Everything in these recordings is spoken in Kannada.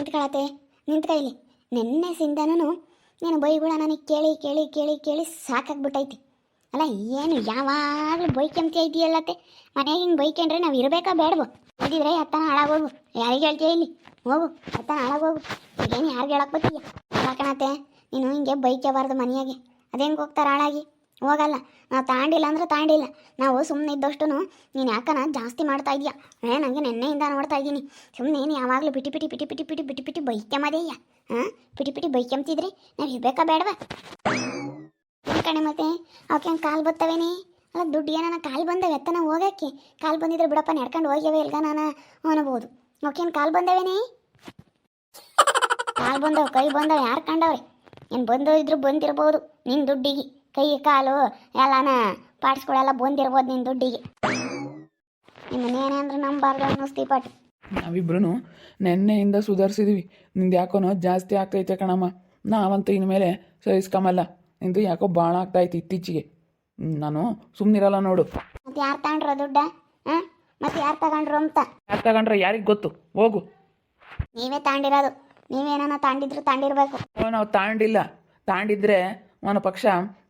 ನಿಂತ್ಕೊಳತ್ತೆ ನಿಂತ್ಕ ಇಲ್ಲಿ. ನಿನ್ನೆಸಿಂದನೂ ನೀನು ಬೈಗುಳ ನನಗೆ ಕೇಳಿ ಕೇಳಿ ಕೇಳಿ ಕೇಳಿ ಸಾಕಾಗ್ಬಿಟ್ಟೈತಿ. ಅಲ್ಲ ಏನು ಯಾವಾಗಲೂ ಬೈಕೆಂತ ಇದೆಯಲ್ಲತ್ತೆ. ಮನೆಯಾಗ ಹಿಂಗೆ ಬೈಕೊಂಡ್ರೆ ನಾವು ಇರಬೇಕಾ ಬೇಡವೋ? ಇದ್ದಿದ್ರೆ ಅತ್ತನ ಹಾಳಾಗೋಗು. ಯಾರಿಗೆ ಹೇಳ್ತೀಯ ಇಲ್ಲಿ? ಹೋಗು ಅತ್ತನ ಹಾಳಾಗೋಗು. ಈಗೇನು ಯಾರಿಗೆ ಹೇಳಕ್ಕೆ ಬತ್ತೀಯ? ಯಾಕಣತ್ತೆ ನೀನು ಹಿಂಗೆ ಬೈಕಬಾರ್ದು ಮನೆಯಾಗೆ. ಅದೇಂಗೆ ಹೋಗ್ತಾರೆ ಹಾಳಾಗಿ? ಹೋಗಲ್ಲ. ನಾವು ತಾಂಡಿಲ್ಲ ಅಂದ್ರೆ ತಾಂಡಿಲ್ಲ. ನಾವು ಸುಮ್ಮನೆ ಇದ್ದಷ್ಟು ನೀನು ಯಾಕನ ಜಾಸ್ತಿ ಮಾಡ್ತಾ ಇದೀಯ. ನನಗೆ ನೆನ್ನೆಯಿಂದ ನೋಡ್ತಾ ಇದ್ದೀನಿ. ಸುಮ್ಮನೆ ನೀನು ಯಾವಾಗಲೂ ಬಿಟಿ ಬಿಟಿ ಬಿಟಿ ಬಿಟಿ ಬಿಟಿ ಬಿಟಿ ಬಿಟಿ ಬೈಕೆಂಬದೇಯ್ಯ. ಹಾಂ ಬಿಟಿ ಬಿಟಿ ಬೈಕೆಂಬ್ತಿದ್ರೆ ನಾವು ಇರಬೇಕಾ ಬೇಡವಾ? ಕಣೆ ಮತ್ತೆ ಅವಕ್ಕೆ ಹಂಗೆ ಕಾಲು ಬರ್ತವೇನೇ? ಅಲ್ಲ ದುಡ್ಡು ಏನಾನ ಕಾಲು ಬಂದವೆ ಎತ್ತನ ಹೋಗಕ್ಕೆ. ಕಾಲು ಬಂದಿದ್ರೆ ಬಿಡಪ್ಪ ನಡ್ಕೊಂಡು ಹೋಗ್ಯವೆ ಇಲ್ಗ ನಾನು ಅನ್ಬೋದು. ಅವಕ್ಕೇನು ಕಾಲು ಬಂದವೇನೇ? ಕಾಲು ಬಂದವು ಕೈ ಬಂದವು ಯಾರು ಕಂಡವ್ರೆ? ಏನು ಬಂದು ಇದ್ರು ಬಂದಿರ್ಬೋದು ನಿನ್ನ ದುಡ್ಡಿಗೆ. ಕೈ ಕಾಲು ಎಲ್ಲಾನ ಪಾಡ್ಸ್ಗಳೆಲ್ಲ ಬಂದಿರ್ಬೋದು ನಿನ್ನ ದುಡ್ಡಿಗೆ. ನಿಮ್ಮನ್ನೇನೆ ಅಂದ್ರೆ ನಂಬಾರ್ದು ಅನ್ನಿಸ್ತಿ ಪಟ್. ನಾವಿಬ್ರು ನೆನ್ನೆಯಿಂದ ಸುಧಾರಿಸಿದ್ವಿ. ನಿಂದು ಯಾಕೋನೋ ಜಾಸ್ತಿ ಆಗ್ತೈತೆ ಕಣಮ್ಮ. ನಾವಂತೂ ಇನ್ಮೇಲೆ ಸಹಿಸ್ಕೊಂಬಲ್ಲ. ನಿಂದು ಯಾಕೋ ಭಾಳ ಆಗ್ತಾಯಿತ್ತು ಇತ್ತೀಚೆಗೆ. ನಾನು ಸುಮ್ಮನಿರಲ್ಲ ನೋಡು. ಮತ್ತೆ ಯಾರು ತಗೊಂಡ್ರೋ ದುಡ್ಡ? ಹಾಂ ಮತ್ತೆ ಯಾರು ತಗೊಂಡ್ರು ಅಂತ? ಯಾರು ತಗೊಂಡ್ರೆ ಯಾರಿಗೆ ಗೊತ್ತು? ಹೋಗು. ನೀವೇ ತಾಂಡಿರೋದು. ನೀವೇನ ತಾಂಡಿದ್ರು ತಾಂಡಿರ್ಬೇಕು. ನಾವು ತಾಂಡಿದ್ರೆ ಅವನ ಪಕ್ಷ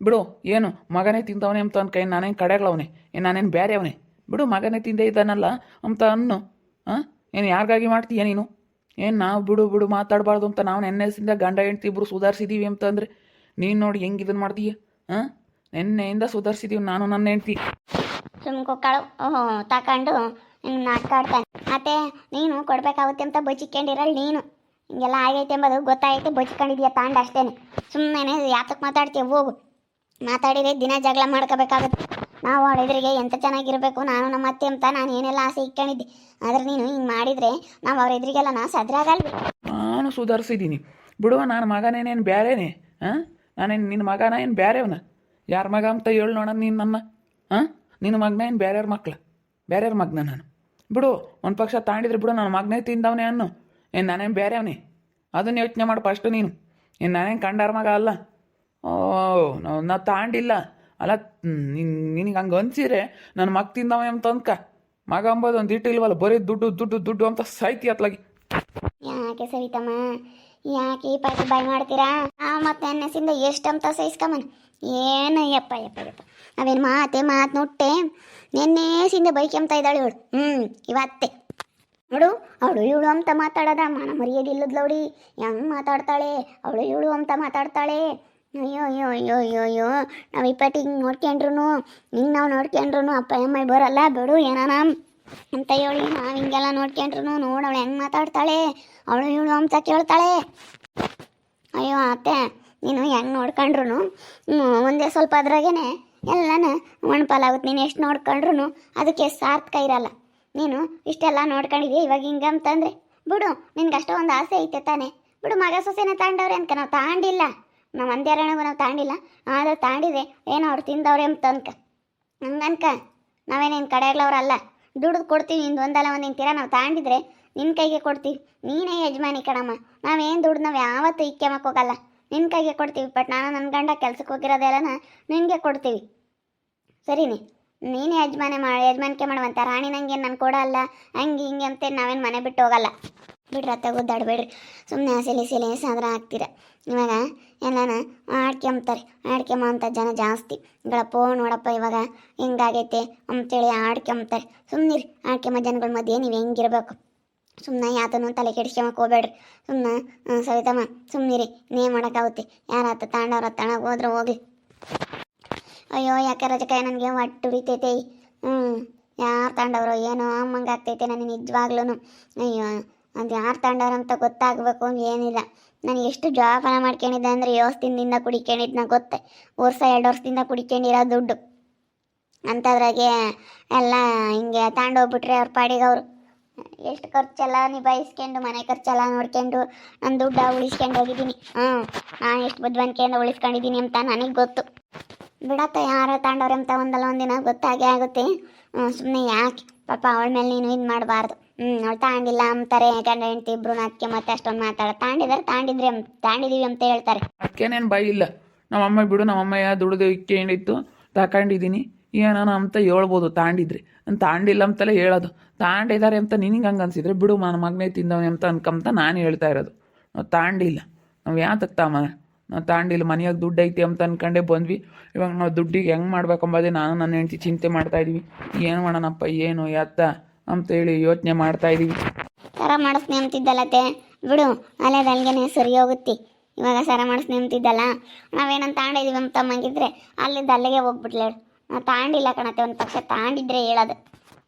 ಬಿಡು. ಏನು ಮಗನೇ ತಿಂತವನೇ ಅಂತ ಅನ್ಕೈ ನಾನೇನು ಕಡೆಗಳವನೇ? ನಾನೇನು ಬೇರೆ ಅವನೇ? ಬಿಡು ಮಗನೇ ತಿಂದೇ ಇದ್ದಾನಲ್ಲ ಅಂತ ಅನ್ನು. ಹಾಂ ಏನು ಯಾರಿಗಾಗಿ ಮಾಡ್ತೀಯ ನೀನು? ಏನು ನಾವು ಬಿಡು ಮಾತಾಡಬಾರ್ದು ಅಂತ ನಾವು ನೆನ್ನೆಸಿಂದ ಗಂಡ ಹೆಂಡ್ತಿ ಇಬ್ಬರು ಸುಧಾರಿಸಿದ್ದೀವಿ ಅಂತಂದರೆ ನೀನು ನೋಡಿ ಹೆಂಗೆ ಇದನ್ನು ಮಾಡ್ತೀಯ? ಹಾಂ ನೆನ್ನೆಯಿಂದ ಸುಧಾರಿಸಿದ್ದೀವಿ ನಾನು ನನ್ನ ಹೆಂಡ್ತಿ. ಸುಮ್ಕೊಕ್ಕಳು ತಕೊಂಡು ನಾಟಕ ಆಡ್ತಾನೆ. ಮತ್ತೆ ನೀನು ಕೊಡ್ಬೇಕಾಗುತ್ತೆ ಅಂತ ಬಚ್ಚಿಕೊಂಡಿರಲ್ಲ ನೀನು. ಹಿಂಗೆಲ್ಲ ಆಗೈತೆ ಎಂಬುದು ಗೊತ್ತಾಗೈತೆ, ಬಚ್ಕೊಂಡಿದ್ಯಾ ತಾಂಡ ಅಷ್ಟೇನೆ. ಸುಮ್ಮನೆ ಯಾತಕ್ಕೆ ಮಾತಾಡ್ತೀಯ? ಹೋಗು. ಮಾತಾಡಿದ್ರೆ ದಿನ ಜಗಳ ಮಾಡ್ಕೋಬೇಕಾಗುತ್ತೆ. ನಾವು ಅವಳ ಎದುರಿಗೆ ಎಂತ ಚೆನ್ನಾಗಿರಬೇಕು ನಾನು ನಮ್ಮ ಅತ್ತೆ ಅಂತ ನಾನು ಏನೆಲ್ಲ ಆಸೆ ಇಟ್ಕೊಂಡಿದ್ದೆ. ಆದರೆ ನೀನು ಹಿಂಗೆ ಮಾಡಿದರೆ ನಾವು ಅವ್ರ ಎದುರಿಗೆಲ್ಲ ಸದ್ರಾಗಲ್ವಿ. ನಾನು ಸುಧಾರಿಸಿದ್ದೀನಿ ಬಿಡುವ. ನಾನು ಮಗನೇನೇನು ಬೇರೆನೇ? ಹಾಂ ನಾನೇನು ನಿನ್ನ ಮಗನ ಏನು ಬೇರೆಯವನ? ಯಾರ ಮಗ ಅಂತ ಹೇಳಿ ನೋಡೋಣ ನೀನು ನನ್ನ. ಹಾಂ ನಿನ್ನ ಮಗನ ಏನು ಬೇರೆಯವ್ರ ಮಗನ ನಾನು? ಬಿಡು ಒಂದು ಪಕ್ಷ ತಾಂಡಿದ್ರೆ ಬಿಡು. ನನ್ನ ಮಗನೇ ತಿಂದವನೇ ಅನ್ನು. ಏನು ನಾನೇನು ಬೇರೆಯವನೇ? ಅದನ್ನು ಯೋಚನೆ ಮಾಡು ಫಸ್ಟು ನೀನು. ನಾನೇನು ಕಂಡಾರ ಮಗ ಅಲ್ಲ. ನಾವು ತಾಂಡಿಲ್ಲ ಅಲ್ಲ. ನಿನಗೆ ಹಂಗೆ ಅನ್ಸಿದ್ರೆ ನನ್ನ ಮಗ ತಿಂದವ ಅಂತ ಅಂದ್ಕ. ಮಗ ಅಂಬೋದು ಒಂದು ಇಟ್ಟಿಲ್ವಲ್ಲ, ಬರೀ ದುಡ್ಡು ದುಡ್ಡು ದುಡ್ಡು ಅಂತ ಸಾಯ್ತಿ ಅತ್ಲಾಗಿ. ಯಾಕೆ ಸವಿತಮ್ಮ ಯಾಕೆ ಈ ಪಾಟಿ ಬಾಯ್ ಮಾಡ್ತೀರಾ? ಮತ್ತೆ ಎಣ್ಣೆಸಿಂದ ಎಷ್ಟಂತ ಸಹಿಸ್ಕಮ್ಮನ ಏನು ಯಪ್ಪ ಅವೇನು ಮಾತು ನುಟ್ಟೆ. ನೆನ್ನೆಸಿಂದ ಬೈಕೆಂತ ಇದ್ದಾಳೆ ಇವಳು. ಇವತ್ತೆ ನೋಡು ಅವಳು ಇವಳು ಅಂತ ಮಾತಾಡೋದ ಮನ ಮರ್ಯಾದಿಲ್ಲದ್ಲವಡಿ. ಹೆಂಗೆ ಮಾತಾಡ್ತಾಳೆ ಅವಳು ಇವಳು ಅಂತ ಮಾತಾಡ್ತಾಳೆ. ಅಯ್ಯೋ ನಾವು ಇಪ್ಪಟ್ಟು ಹಿಂಗೆ ನೋಡ್ಕೊಂಡ್ರು ಹಿಂಗೆ ನಾವು ನೋಡ್ಕೊಂಡ್ರು ಅಪ್ಪ ಅಮ್ಮ ಬರಲ್ಲ ಬಿಡು ಏನಾನ ಅಂತ ಹೇಳಿ ನಾವು ಹಿಂಗೆಲ್ಲ ನೋಡ್ಕೊಂಡ್ರು ನೋಡು ಅವಳು ಹೆಂಗೆ ಮಾತಾಡ್ತಾಳೆ. ಅವಳು ಇವಳು ಅಂತ ಕೇಳ್ತಾಳೆ. ಅಯ್ಯೋ ಅತ್ತೆ ನೀನು ಹೆಂಗೆ ನೋಡ್ಕೊಂಡ್ರು ಒಂದೇ ಸ್ವಲ್ಪ ಅದ್ರಾಗೇನೆ ಎಲ್ಲನ ಮಣ್ಪಾಲಾಗುತ್ತೆ. ನೀನು ಎಷ್ಟು ನೋಡ್ಕೊಂಡ್ರು ಅದಕ್ಕೆ ಸಾರ್ಥಕ ಇರಲ್ಲ. ನೀನು ಇಷ್ಟೆಲ್ಲ ನೋಡ್ಕೊಂಡಿದ್ದೀಯ ಇವಾಗ ಹಿಂಗೆ ಅಂತಂದರೆ ಬಿಡು. ನಿನ್ಗೆ ಅಷ್ಟೊಂದು ಆಸೆ ಐತೆ ತಾನೆ ಬಿಡು. ಮಗ ಸೊಸೆನ ತಾಂಡವ್ರೆ ಅನ್ಕ. ನಾವು ತಾಂಡಿಲ್ಲ. ನಾವು ಒಂದೆರಡನಗೂ ನಾವು ತಾಂಡಿಲ್ಲ. ಆದರೆ ತಾಂಡಿದೆ ಏನೋ ಅವ್ರು ತಿಂದವ್ರೆ ಅಂತ ಅನ್ಕ. ಹಂಗನ್ಕ ನಾವೇನೇನು ಕಡೆಗಳವ್ರಲ್ಲ. ದುಡ್ದು ಕೊಡ್ತೀವಿ. ನಿಂದು ಒಂದಲ್ಲ ಒಂದು ನಿಂತೀರ. ನಾವು ತಾಂಡಿದ್ರೆ ನಿನ್ನ ಕೈಗೆ ಕೊಡ್ತೀವಿ. ನೀನೇ ಯಜಮಾನಿ ಕಣಮ್ಮ. ನಾವೇನು ದುಡ್ಡು ನಾವು ಯಾವತ್ತೂ ಇಕ್ಕೆಮಕ್ಕೆ ಹೋಗಲ್ಲ. ನಿನ್ನ ಕೈಗೆ ಕೊಡ್ತೀವಿ. ಬಟ್ ನಾನು ನನ್ನ ಗಂಡ ಕೆಲ್ಸಕ್ಕೆ ಹೋಗಿರೋದೆಲ್ಲನ ನಿನಗೆ ಕೊಡ್ತೀವಿ. ಸರಿನೇ? ನೀನೇ ಯಜಮಾನಿಕೆ ಮಾಡುವಂಥ ರಾಣಿ. ನಂಗೆ ನಾನು ಕೊಡಲ್ಲ ಹಂಗೆ ಹಿಂಗೆ ಅಂತ ನಾವೇನು ಮನೆ ಬಿಟ್ಟು ಹೋಗಲ್ಲ. ಬಿಡ್ರತ್ತೆ ಗುದ್ದಾಡಬೇಡ್ರಿ. ಸುಮ್ಮನೆ ಸಿಲಿ ಸಾದ್ರ ಆಗ್ತೀರ. ಇವಾಗ ಎಲ್ಲನ ಆಡ್ಕೆಂಬಂಥ ಜನ ಜಾಸ್ತಿ. ಗಳಪ್ಪೋ ನೋಡಪ್ಪ ಇವಾಗ ಹಿಂಗಾಗೈತೆ ಅಂತೇಳಿ ಆಡ್ಕೆಂಬ್ತಾರೆ. ಸುಮ್ಮನಿರಿ. ಆಡ್ಕೆಂಬ ಜನಗಳ ಮಧ್ಯೆ ನೀವು ಹೆಂಗಿರ್ಬೇಕು? ಸುಮ್ಮನೆ ಯಾತನೂ ತಲೆ ಕೆಡಿಸ್ಕೊಂಬಕ್ಕೆ ಹೋಗ್ಬೇಡ್ರಿ. ಸುಮ್ಮನೆ ಸವಿತಮ್ಮ ಸುಮ್ಮನಿರಿ. ಇನ್ನೇನು ಮಾಡೋಕ್ಕಾಗುತ್ತೆ? ಯಾರತ್ತ ತಾಂಡವ್ರ ತಣಗೆ ಹೋದ್ರೆ ಹೋಗ್ಲಿ. ಅಯ್ಯೋ ಯಾಕೆ ರಜಕಾಯ ನನಗೆ ಒಟ್ಟು ಉರಿತೈತೆ. ಯಾರು ತಾಂಡವರು ಏನೋ ಅಮ್ಮಂಗೆ ಆಗ್ತೈತೆ ನನಗೆ ನಿಜವಾಗ್ಲೂ. ಅಯ್ಯೋ ಅದು ಯಾರು ತಾಂಡವ್ರು ಅಂತ ಗೊತ್ತಾಗಬೇಕು ಏನಿಲ್ಲ. ನಾನು ಎಷ್ಟು ಜೋಪಾನ ಮಾಡ್ಕೊಂಡಿದ್ದೆ ಅಂದರೆ ದಿನದಿಂದ ಕುಡಿಕೊಂಡಿದ್ದು ನಂಗೆ ಗೊತ್ತೆ. 2 ವರ್ಷದಿಂದ ಕುಡಿಕೊಂಡಿರೋ ದುಡ್ಡು ಅಂಥದ್ರಾಗೆ ಎಲ್ಲ ಹಿಂಗೆ ತಾಂಡೋಗ್ಬಿಟ್ರೆ ಅವ್ರ ಪಾಡಿಗೆ ಅವರು ಎಷ್ಟು ಖರ್ಚೆಲ್ಲ ನಿಭಾಯಿಸ್ಕೊಂಡು ಮನೆ ಖರ್ಚೆಲ್ಲ ನೋಡ್ಕೊಂಡು ನನ್ನ ದುಡ್ಡು ಉಳಿಸ್ಕೊಂಡು ಹೋಗಿದ್ದೀನಿ. ನಾನು ಎಷ್ಟು ಬುದ್ಧಿವಂತಿಕೆಯಿಂದ ಉಳಿಸ್ಕೊಂಡಿದ್ದೀನಿ ಅಂತ ನನಗೆ ಗೊತ್ತು. ಬಿಡತ್ತ ಯಾರು ತಾಂಡವ್ರೆ ಅಂತ ಒಂದಲ್ಲ ಒಂದಿನ ಗೊತ್ತಾಗೇ ಆಗುತ್ತೆ. ಸುಮ್ಮನೆ ಯಾಕೆ ಪಾಪ ಅವಳ ಮೇಲೆ ನೀನು ಇದು ಮಾಡಬಾರ್ದು. ಅವಳು ತಾಂಡಿಲ್ಲ ಅಂತಾರೆ. ಗಂಡ ಹೆಂಡ್ತಿ ಇಬ್ರು ಅದಕ್ಕೆ ಮತ್ತೆ ಅಷ್ಟೊಂದು ತಾಂಡಿದೀವಿ ಅಂತ ಹೇಳ್ತಾರೆ. ಅದಕ್ಕೇನೇನು ಬಾಯಿ ಇಲ್ಲ. ನಮ್ಮಮ್ಮ ಬಿಡು. ನಮ್ಮಮ್ಮ ದುಡ್ದು ಇಕ್ಕೇನಿತ್ತು ತಗೊಂಡಿದ್ದೀನಿ. ಏನಾನ ಅಂತ ಹೇಳ್ಬೋದು ತಾಂಡಿದ್ರೆ. ನಾನು ತಾಂಡಿಲ್ಲ ಅಂತಲೇ ಹೇಳೋದು. ತಾಂಡಿದ್ದಾರೆ ಅಂತ ನಿನಗೆ ಹಂಗೆ ಅನ್ಸಿದ್ರೆ ಬಿಡು, ನನ್ನ ಮಗನೇ ತಿಂದವನೇ ಅಂತ ಅನ್ಕೊಂತ ನಾನು ಹೇಳ್ತಾ ಇರೋದು. ನಾವು ತಾಂಡಿಲ್ಲ. ನಾವು ಯಾತಕ್ಕೆ ತಾಮ ನಾವು ತಾಂಡಿಲ್ಲ. ಮನೆಯಾಗ ದುಡ್ಡು ಐತಿ ಅಂತ ಅನ್ಕೊಂಡೇ ಬಂದ್ವಿ. ಇವಾಗ ನಾವು ದುಡ್ಡಿಗೆ ಹೆಂಗೆ ಮಾಡ್ಬೇಕಂಬದೇ ನಾನು ನನ್ನ ಹೆಂಡ್ತಿ ಚಿಂತೆ ಮಾಡ್ತಾಯಿದ್ದೀವಿ. ಏನು ಮಾಡೋಣಪ್ಪ ಏನು ಎತ್ತ ಅಂತೇಳಿ ಯೋಚನೆ ಮಾಡ್ತಾಯಿದ್ದೀವಿ. ಸರ ಮಾಡಿಸ್ನೆ ಅಂತಿದ್ದಲ್ಲತ್ತೆ ಬಿಡು, ಅಲ್ಲೇದು ಅಲ್ಲಿಗೆ ಸರಿ ಹೋಗುತ್ತೆ. ಇವಾಗ ಸರ ಮಾಡಿಸ್ನೆ ಅಂತಿದ್ದಲ್ಲ, ನಾವೇನಂತ ತಾಂಡಿದೀವಿ ಅಂತ ಮಂಗಿದ್ರೆ ಅಲ್ಲಿಂದ ಅಲ್ಲಿಗೆ ಹೋಗ್ಬಿಟ್ಲೇಳು. ನಾವು ತಾಂಡಿಲ್ಲ ಕಣತ್ತೆ, ಒಂದು ಪಕ್ಷ ತಾಂಡಿದ್ರೆ ಹೇಳೋದು.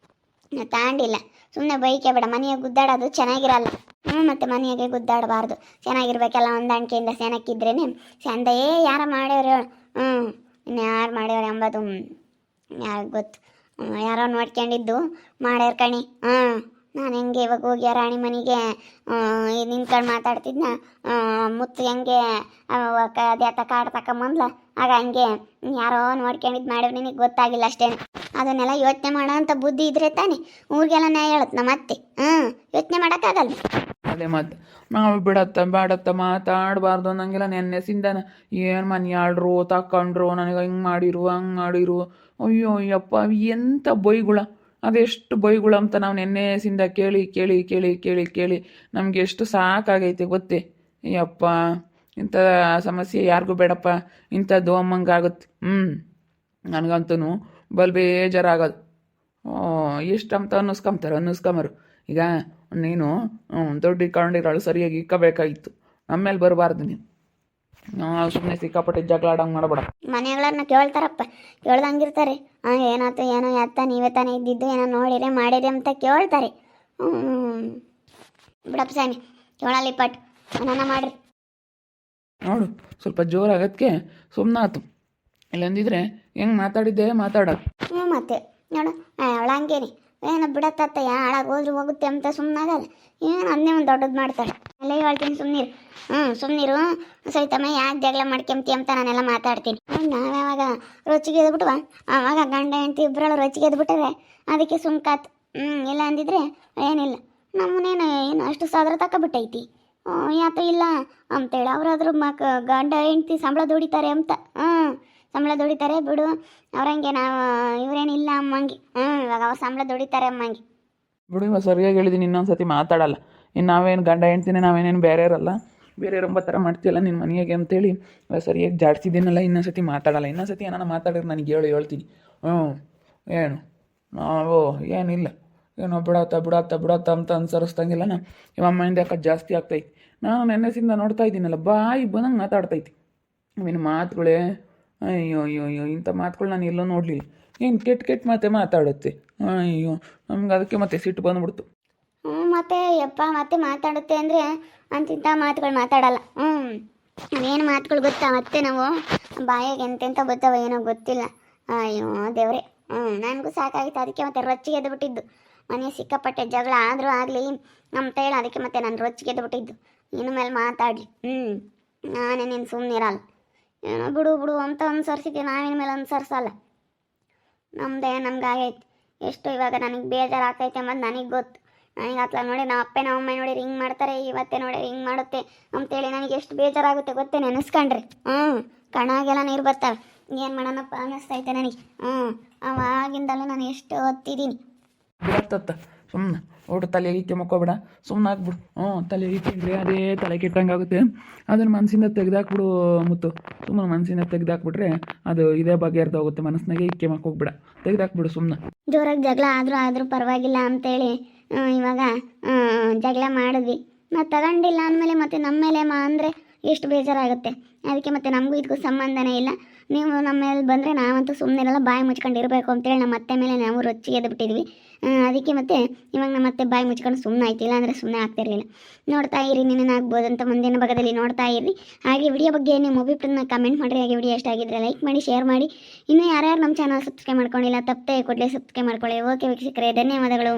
ನಾವು ತಾಂಡಿಲ್ಲ, ಸುಮ್ಮನೆ ಬೈಕೆ ಬೇಡ. ಮನೆಯಾಗ ಗುದ್ದಾಡೋದು ಚೆನ್ನಾಗಿರಲ್ಲ. ಮತ್ತು ಮನೆಯಾಗೆ ಗುದ್ದಾಡಬಾರ್ದು, ಚೆನ್ನಾಗಿರ್ಬೇಕೆಲ್ಲ ಹೊಂದಾಣಿಕೆಯಿಂದ ಸೆನಕ್ಕಿದ್ರೇನೆ ಚಂದ. ಯಾರ ಮಾಡ್ಯವ್ರು ಹೇಳು, ಇನ್ನು ಯಾರು ಮಾಡ್ಯವ್ರು ಎಂಬುದು ಯಾರಿಗೆ ಗೊತ್ತು. ಯಾರೋ ನೋಡ್ಕೊಂಡಿದ್ದು ಮಾಡ್ಯಾರ ಕಣಿ. ನಾನು ಹೆಂಗೆ ಇವಾಗ ಹೋಗಿ ರಾಣಿ ಮನೆಗೆ ನಿಂತ್ಕೊಂಡು ಮಾತಾಡ್ತಿದ್ನ, ಮುತ್ತು ಹೆಂಗೆ ಅದ್ಯಾತ ಕಾಡು ತಕೊಂಬಂದ್ಲ, ಆಗ ಹಂಗೆ ಯಾರೋ ನೋಡ್ಕೊಂಡಿದ್ದು ಮಾಡಿವ್, ನಿನಗೆ ಗೊತ್ತಾಗಿಲ್ಲ ಅಷ್ಟೇ. ಅದನ್ನೆಲ್ಲ ಯೋಚನೆ ಮಾಡೋ ಅಂಥ ಬುದ್ಧಿ ಇದ್ರೆ ತಾನೆ ಊರಿಗೆಲ್ಲ ನ್ಯಾಯ ಹೇಳುತ್ತೆ ನಮ್ಮ ಅತ್ತೆ. ಯೋಚನೆ ಮಾಡೋಕ್ಕಾಗಲ್ಲ. ಅದೇ ಮತ್ತು ನಾವು ಬಿಡತ್ತ ಬೇಡತ್ತ ಮಾತಾಡಬಾರ್ದು ಅನ್ನಂಗಿಲ್ಲ. ನೆನ್ನೆಸಿಂದ ಏನು ಮನೆಯಾಳ್ರು ತಕೊಂಡ್ರು, ನನಗೆ ಹಿಂಗೆ ಮಾಡಿರು ಹಂಗೆ ಮಾಡಿರು, ಅಯ್ಯೋ ಅಯ್ಯಪ್ಪ ಎಂಥ ಬೈಗುಳ, ಅದೆಷ್ಟು ಬೈಗುಳ ಅಂತ ನಾವು ನೆನ್ನೆಸಿಂದ ಕೇಳಿ ಕೇಳಿ ಕೇಳಿ ಕೇಳಿ ಕೇಳಿ ನಮಗೆ ಎಷ್ಟು ಸಾಕಾಗೈತೆ ಗೊತ್ತೇ. ಅಯ್ಯಪ್ಪ ಇಂಥ ಸಮಸ್ಯೆ ಯಾರಿಗೂ ಬೇಡಪ್ಪ, ಇಂಥದ್ದು ಅಮ್ಮಂಗಾಗುತ್ತೆ. ನನಗಂತೂ ಬಲ್ ಬೇಜಾರಾಗೋದು. ಎಷ್ಟು ಅಂತ ಅನ್ನಿಸ್ಕೊಂಬರು. ಈಗ ನೀನು ದೊಡ್ಡ ಇಕ್ಕೊಂಡಿರೋಳು ಸರಿಯಾಗಿ ಇಕ್ಕಬೇಕಾಗಿತ್ತು, ನಮ್ಮೇಲೆ ಬರಬಾರ್ದು ನೀನು. ಸುಮ್ಮನೆ ಸಿಕ್ಕಾಪಟ್ಟೆ ಜಗಳ ಆಡಂಗೆ ಮಾಡಬೇಡ. ಮನೆಗಳನ್ನ ಕೇಳ್ತಾರಪ್ಪ, ಕೇಳ್ದಂಗಿರ್ತಾರೆ. ಏನಾಯ್ತು ಏನೋ ಎತ್ತ ನೀವೇ ತಾನೇ ಇದ್ದಿದ್ದು, ಏನೋ ನೋಡಿರಿ ಮಾಡಿರಿ ಅಂತ ಕೇಳ್ತಾರೆ. ಬಿಡಪ್ಪ ಸ್ವಾಮಿ, ಕೇಳಲಿ ಪಟ್ ಏನಾನ ಮಾಡ್ರಿ. ನೋಡು ಸ್ವಲ್ಪ ಜೋರಾಗದಕ್ಕೆ ಸುಮ್ಮನಾತು, ಇಲ್ಲಂದಿದ್ರೆ ಹೆಂಗೆ ಮಾತಾಡಿದ್ದೆ ಮಾತಾಡೋದು. ಮತ್ತೆ ನೋಡು ಅವಳ ಹಂಗೇನೆ ಏನೋ ಬಿಡತ್ತ ಹಾಳಾಗಿ ಹೋದ್ರು ಹೋಗುತ್ತೆ ಅಂತ ಸುಮ್ಮನಾಗಲ್ಲ. ಏನು ಅದನ್ನೇ ಒಂದು ದೊಡ್ಡದು ಮಾಡ್ತಾಳೆ. ಎಲ್ಲ ಹೇಳ್ತೀನಿ ಸುಮ್ಮನಿರು. ಸುಮ್ಮನಿರು ಸವಿತಮ್ಮ, ಯಾಕೆ ಜಗಳ ಮಾಡ್ಕೊಂತಿ ಅಂತ ನಾನೆಲ್ಲ ಮಾತಾಡ್ತೀನಿ. ನಾವ್ಯಾವಾಗ ರೊಚ್ಚಿಗೆ ಎದ್ಬಿಟ್ವ, ಆವಾಗ ಗಂಡ ಹೆಂಡ್ತಿ ಇಬ್ಬರಳು ರೊಚ್ಚಿಗೆ ಎದ್ಬಿಟ್ರೆ ಅದಕ್ಕೆ ಸುಮ್ಕಾತು. ಇಲ್ಲ ಅಂದಿದ್ರೆ ಏನಿಲ್ಲ. ನಮ್ಮನೇನು ಏನು ಅಷ್ಟು ಸಾದ್ರ ತಕೊಬಿಟ್ಟೈತಿ, ಯಾತ ಇಲ್ಲ ಅಂತೇಳಿ ಅವರಾದ್ರೂ ಗಂಡ ಹೆಂಡ್ತಿ ಸಂಬಳ ದುಡಿತಾರೆ ಅಂತ. ಸಂಬಳ ದುಡಿತಾರೆ ಬಿಡು, ಅವ್ರಂಗೆ ನಾವು ಇವರೇನಿಲ್ಲ ಅಮ್ಮಂಗೆ. ಇವಾಗ ಅವ್ರು ಸಂಬಳ ದುಡಿತಾರೆ ಅಮ್ಮಂಗೆ. ಬಿಡು, ಇವಾಗ ಸರಿಯಾಗಿ ಹೇಳಿದ್ದೀನಿ. ಇನ್ನೊಂದು ಸತಿ ಮಾತಾಡಲ್ಲ. ಇನ್ನು ನಾವೇನು ಗಂಡ ಹೆಂಡ್ತಿನೇ, ನಾವೇನೇನು ಬೇರೆಯವರಲ್ಲ, ಬೇರೆಯವ್ರಂಬ ಥರ ಮಾಡ್ತೀಯಲ್ಲ ನಿನ್ನ ಮನೆಯಾಗೆ ಅಂತೇಳಿ ಇವಾಗ ಸರಿಯಾಗಿ ಜಾಡ್ಸಿದ್ದೀನಲ್ಲ. ಇನ್ನೊಂದು ಸತಿ ಮಾತಾಡಲ್ಲ. ಇನ್ನೊಂದು ಸತಿ ಏನಾನ ಮಾತಾಡಿದ್ರೆ ನನಗೆ ಹೇಳ್ತೀನಿ. ಏನು ನಾವು ಏನಿಲ್ಲ, ಏನೋ ಬಿಡತ್ತ ಅಂತ ಅನ್ಸರಿಸ್ದಂಗಿಲ್ಲ. ನಮ್ಮ ಅಮ್ಮಯಿಂದ ಯಾಕೆ ಜಾಸ್ತಿ ಆಗ್ತೈತಿ. ನಾನು ನೆನ್ನೆಸಿಂದ ನೋಡ್ತಾ ಇದ್ದೀನಲ್ಲ, ಬಾಯಿ ಬಂದಂಗೆ ಮಾತಾಡ್ತೈತಿ. ಅವಿನ ಮಾತುಗಳೇ ಅಯ್ಯೋ ಅಯ್ಯೋ ಅಯ್ಯೋ, ಇಂಥ ಮಾತುಗಳು ನಾನು ಎಲ್ಲೂ ನೋಡಲಿಲ್ಲ. ಏನು ಕೆಟ್ಟ ಮಾತೆ ಮಾತಾಡುತ್ತೆ. ಅಯ್ಯೋ, ನಮ್ಗೆ ಅದಕ್ಕೆ ಮತ್ತೆ ಸಿಟ್ಟು ಬಂದ್ಬಿಡ್ತು. ಮತ್ತೆ ಯಪ್ಪ ಮತ್ತೆ ಮಾತಾಡುತ್ತೆ ಅಂದರೆ ಅಂತಿಂಥ ಮಾತುಗಳು ಮಾತಾಡಲ್ಲ. ಅವೇನು ಮಾತುಗಳು ಗೊತ್ತಾ ಮತ್ತೆ ನಾವು ಬಾಯಿಗೆ ಎಂತೆಂಥ ಗೊತ್ತವ ಏನೋ ಗೊತ್ತಿಲ್ಲ. ಅಯ್ಯೋ ದೇವ್ರೆ, ನನಗೂ ಸಾಕಾಗಿತ್ತು. ಅದಕ್ಕೆ ಮತ್ತೆ ರೊಚ್ಚಿಗೆ ಎದ್ಬಿಟ್ಟಿದ್ದು. ಮನೆ ಸಿಕ್ಕಾಪಟ್ಟೆ ಜಗಳ ಆದರೂ ಆಗಲಿ ಅಂತ ಹೇಳಿ ಅದಕ್ಕೆ ಮತ್ತೆ ನಾನು ರೊಚ್ಚಿಗೆ ಎದ್ಬಿಟ್ಟಿದ್ದು. ಇನ್ನು ಮೇಲೆ ಮಾತಾಡಲಿ ನಾನೇ ನೀನು ಸುಮ್ಮನಿರಲ್ಲ. ಏನೋ ಬಿಡು ಅಂತ ಅನುಸರಿಸಿದ್ದೆ, ನಾವಿನ ಮೇಲೆ ಅನುಸರಿಸಲ್ಲ. ನಮ್ಗಾಗೈತಿ ಎಷ್ಟು. ಇವಾಗ ನನಗೆ ಬೇಜಾರು ಆಗ್ತೈತೆ ಅಂಬದು ನನಗೆ ಗೊತ್ತು. ನನಗೆ ಅತ್ಲ ನೋಡಿ ನಮ್ಮ ಅಪ್ಪ ನಮ್ಮ ಅಮ್ಮ ನೋಡಿರಿ ಹಿಂಗೆ ಮಾಡ್ತಾರೆ, ಇವತ್ತೇ ನೋಡಿ ಹಿಂಗೆ ಮಾಡುತ್ತೆ ಅಂತೇಳಿ ನನಗೆ ಎಷ್ಟು ಬೇಜಾರಾಗುತ್ತೆ ಗೊತ್ತೇ ನೆನೆಸ್ಕೊಂಡ್ರೆ. ಕಣ್ಣಾಗೆಲ್ಲ ನೀರು ಬರ್ತಾವೆ. ಏನು ಮಾಡೋಣಪ್ಪ ಅನ್ನಿಸ್ತೈತೆ ನನಗೆ. ಅವಾಗಿಂದಲೂ ನಾನು ಎಷ್ಟು ಹೊತ್ತಿದ್ದೀನಿ. ಬಿಡತ್ತ ಸುಮ್ಮನೆ ಒಟ್ಟು ತಲೆ ಈಕೆ ಮಕ್ಕೋಬೇಡ, ಸುಮ್ಮನೆ ಹಾಕ್ಬಿಡು. ತಲೆ ಈಕೆಂದ್ರೆ ಅದೇ ತಲೆ ಕೆಟ್ಟಂಗೆ ಆಗುತ್ತೆ. ಅದನ್ನು ಮನಸ್ಸಿಂದ ತೆಗೆದಾಕ್ಬಿಡು ಮುತ್ತು. ಸುಮ್ಮನೆ ಮನಸ್ಸಿಂದ ತೆಗೆದಾಕ್ಬಿಟ್ರೆ ಅದು ಇದೇ ಬಗೆಹರ್ದೋಗುತ್ತೆ. ಮನಸ್ಸಿನಾಗೆ ಈಕೆ ಮಕ್ಕೋಗ್ಬಿಡ, ತೆಗೆದಾಕ್ಬಿಡು ಸುಮ್ಮನೆ. ಜೋರಾಗಿ ಜಗಳ ಆದರೂ ಪರವಾಗಿಲ್ಲ ಅಂತೇಳಿ ಇವಾಗ ಜಗಳ ಮಾಡಿದ್ವಿ. ನಾವು ತಗೊಂಡಿಲ್ಲ ಅಂದಮೇಲೆ ಮತ್ತೆ ನಮ್ಮ ಮೇಲೆ ಅಂದರೆ ಎಷ್ಟು ಬೇಜಾರಾಗುತ್ತೆ. ಅದಕ್ಕೆ ಮತ್ತೆ ನಮಗೂ ಇದಕ್ಕೂ ಸಂಬಂಧನೇ ಇಲ್ಲ. ನೀವು ನಮ್ಮ ಮೇಲೆ ಬಂದರೆ ನಾವಂತೂ ಸುಮ್ಮನೆಲ್ಲ ಬಾಯಿ ಮುಚ್ಕೊಂಡು ಇರಬೇಕು ಅಂತೇಳಿ ನಮ್ಮ ಅತ್ತೆ ಮೇಲೆ ನಾವು ರೊಚ್ಚಿಗೆ ಎದ್ಬಿಟ್ಟಿದ್ವಿ. ಅದಕ್ಕೆ ಮತ್ತೆ ಇವಾಗ ನಮ್ಮ ಅತ್ತೆ ಬಾಯಿ ಮುಚ್ಕೊಂಡು ಸುಮ್ಮನೆ ಆಯ್ತಿಲ್ಲ ಅಂದರೆ ಸುಮ್ಮನೆ ಆಗ್ತಿರಲಿಲ್ಲ. ನೋಡ್ತಾ ಇರಿ, ಆಗ್ಬೋದು ಅಂತ ಮುಂದಿನ ಭಾಗದಲ್ಲಿ ನೋಡ್ತಾ ಇರಿ. ಹಾಗೆ ವಿಡಿಯೋ ಬಗ್ಗೆ ನಿಮ್ಮ ಅಭಿಪ್ರಾಯನ ಕಮೆಂಟ್ ಮಾಡಿರಿ. ಹಾಗೆ ವಿಡಿಯೋ ಇಷ್ಟ ಆಗಿದ್ದರೆ ಲೈಕ್ ಮಾಡಿ, ಶೇರ್ ಮಾಡಿ. ಇನ್ನೂ ಯಾರ್ಯಾರು ನಮ್ಮ ಚಾನಲ್ ಸಬ್ಸ್ಕ್ರೈಬ್ ಮಾಡ್ಕೊಂಡಿಲ್ಲ ತಪ್ಪದೆ ಕೂಡಲೇ ಸಬ್ಸ್ಕ್ರೈಬ್ ಮಾಡ್ಕೊಳ್ಳಿ. ಓಕೆ ವೀಕ್ಷಕರೇ, ಧನ್ಯವಾದಗಳು.